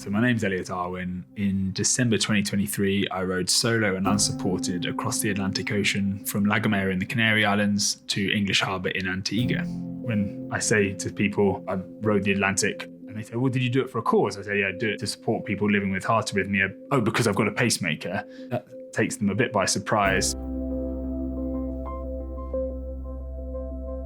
So my name's Elliot. In December 2023, I rode solo and unsupported across the Atlantic Ocean from La Gomera in the Canary Islands to English Harbour in Antigua. When I say to people, I rode the Atlantic, and they say, well, did you do it for a cause? I say, yeah, I do it to support people living with heart arrhythmia. Oh, because I've got a pacemaker. That takes them a bit by surprise.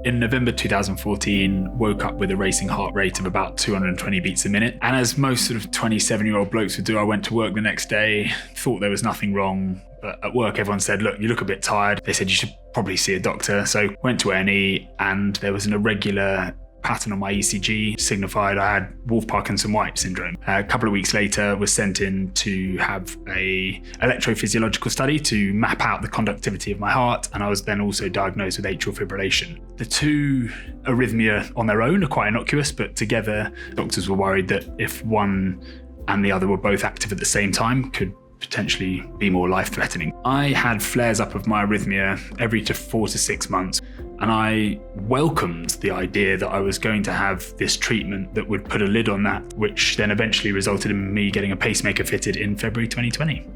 In November 2014, woke up with a racing heart rate of about 220 beats a minute. And as most sort of 27-year-old blokes would do, I went to work the next day, thought there was nothing wrong. But at work, everyone said, look, you look a bit tired. They said you should probably see a doctor. So went to A&E, and there was an irregular pattern on my ECG, signified I had Wolff-Parkinson-White syndrome. A couple of weeks later, was sent in to have a electrophysiological study to map out the conductivity of my heart, and I was then also diagnosed with atrial fibrillation. The two arrhythmia on their own are quite innocuous, but together, doctors were worried that if one and the other were both active at the same time, could potentially be more life-threatening. I had flares up of my arrhythmia every 4 to 6 months, and I welcomed the idea that I was going to have this treatment that would put a lid on that, which then eventually resulted in me getting a pacemaker fitted in February 2020.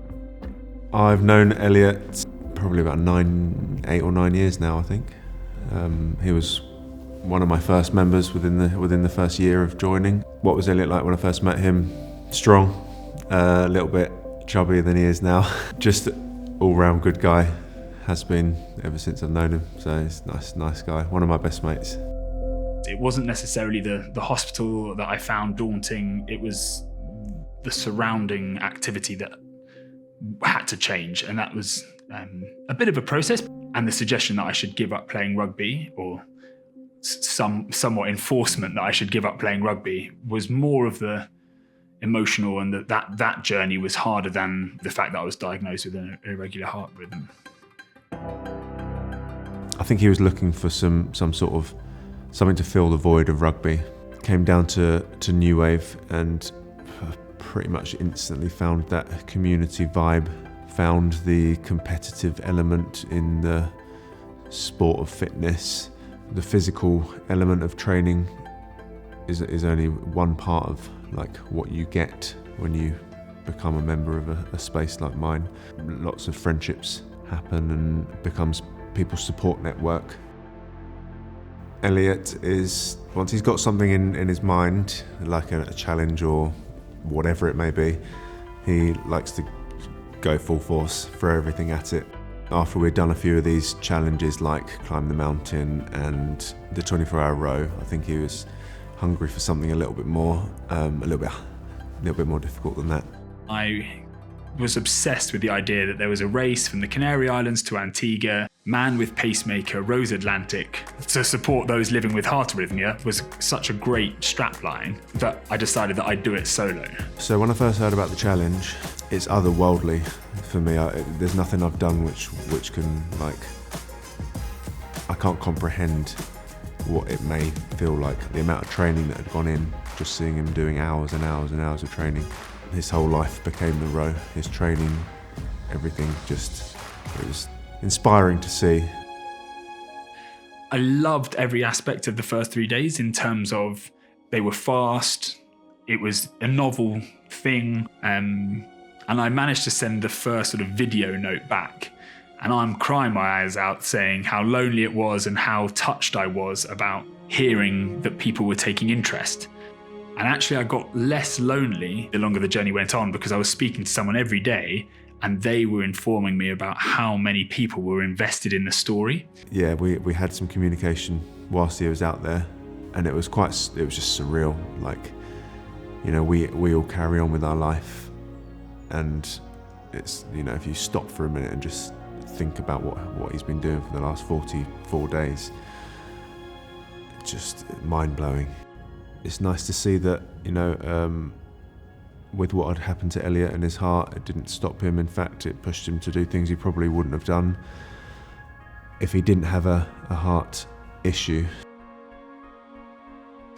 I've known Elliot probably about 8 or 9 years now, I think. He was one of my first members within the first year of joining. What was Elliot like when I first met him? Strong, a little bit chubbier than he is now. Just all-round good guy. Has been ever since I've known him. So he's a nice guy. One of my best mates. It wasn't necessarily the hospital that I found daunting. It was the surrounding activity that had to change. And that was a bit of a process. And the suggestion that I should give up playing rugby, or somewhat enforcement that I should give up playing rugby, was more of the emotional, and that journey was harder than the fact that I was diagnosed with an irregular heart rhythm. I think he was looking for some sort of something to fill the void of rugby. Came down to New Wave and pretty much instantly found that community vibe, found the competitive element in the sport of fitness. The physical element of training is only one part of like what you get when you become a member of a space like mine. Lots of friendships happen and becomes people's support network. Elliot is, once he's got something in his mind, like a challenge or whatever it may be, he likes to go full force, throw everything at it. After we'd done a few of these challenges like climb the mountain and the 24-hour row, I think he was hungry for something a little bit more difficult than that. I was obsessed with the idea that there was a race from the Canary Islands to Antigua. Man with pacemaker rose Atlantic to support those living with heart arrhythmia was such a great strapline that I decided that I'd do it solo. So when I first heard about the challenge, it's otherworldly for me. There's nothing I've done which can, like, I can't comprehend what it may feel like. The amount of training that had gone in, just seeing him doing hours and hours and hours of training. His whole life became the row, his training, everything, it was inspiring to see. I loved every aspect of the first 3 days in terms of they were fast, it was a novel thing, and I managed to send the first sort of video note back, and I'm crying my eyes out saying how lonely it was and how touched I was about hearing that people were taking interest. And actually I got less lonely the longer the journey went on, because I was speaking to someone every day and they were informing me about how many people were invested in the story. Yeah, we had some communication whilst he was out there, and it was just surreal. Like, you know, we all carry on with our life, and it's, you know, if you stop for a minute and just think about what he's been doing for the last 44 days, it's just mind-blowing. It's nice to see that, you know, with what had happened to Elliot and his heart, it didn't stop him. In fact, it pushed him to do things he probably wouldn't have done if he didn't have a heart issue.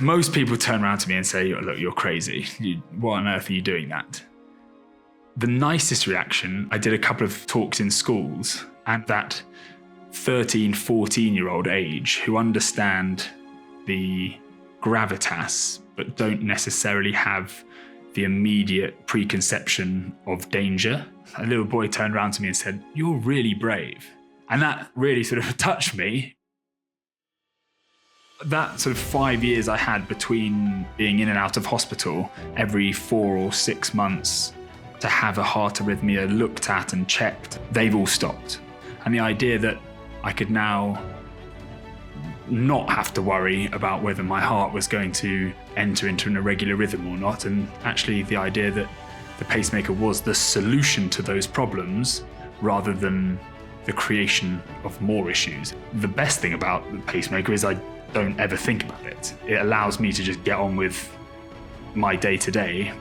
Most people turn around to me and say, look, you're crazy. Why on earth are you doing that? The nicest reaction, I did a couple of talks in schools at that 13, 14-year-old age who understand the gravitas but don't necessarily have the immediate preconception of danger. A little boy turned around to me and said, "You're really brave." And that really sort of touched me. That sort of 5 years I had between being in and out of hospital every 4 or 6 months to have a heart arrhythmia looked at and checked, they've all stopped. And the idea that I could now not have to worry about whether my heart was going to enter into an irregular rhythm or not, and actually the idea that the pacemaker was the solution to those problems rather than the creation of more issues. The best thing about the pacemaker is I don't ever think about it. It allows me to just get on with my day-to-day.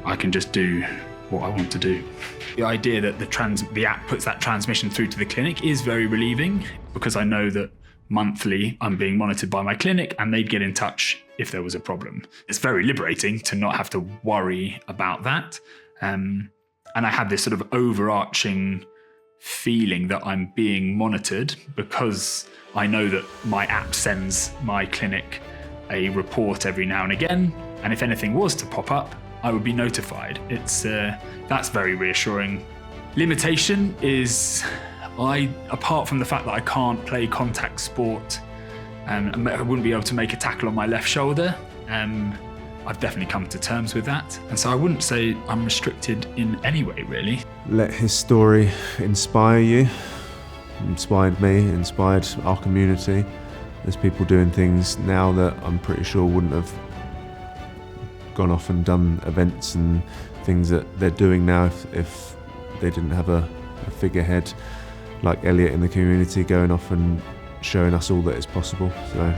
I can just do what I want to do. The idea that the app puts that transmission through to the clinic is very relieving, because I know that monthly I'm being monitored by my clinic and they'd get in touch if there was a problem. It's very liberating to not have to worry about that. And I have this sort of overarching feeling that I'm being monitored, because I know that my app sends my clinic a report every now and again, and if anything was to pop up, I would be notified. That's very reassuring. Limitation is, apart from the fact that I can't play contact sport and I wouldn't be able to make a tackle on my left shoulder, I've definitely come to terms with that. And so I wouldn't say I'm restricted in any way, really. Let his story inspire you. Inspired me, inspired our community. There's people doing things now that I'm pretty sure wouldn't have gone off and done events and things that they're doing now if they didn't have a figurehead like Elliot in the community going off and showing us all that it's possible. So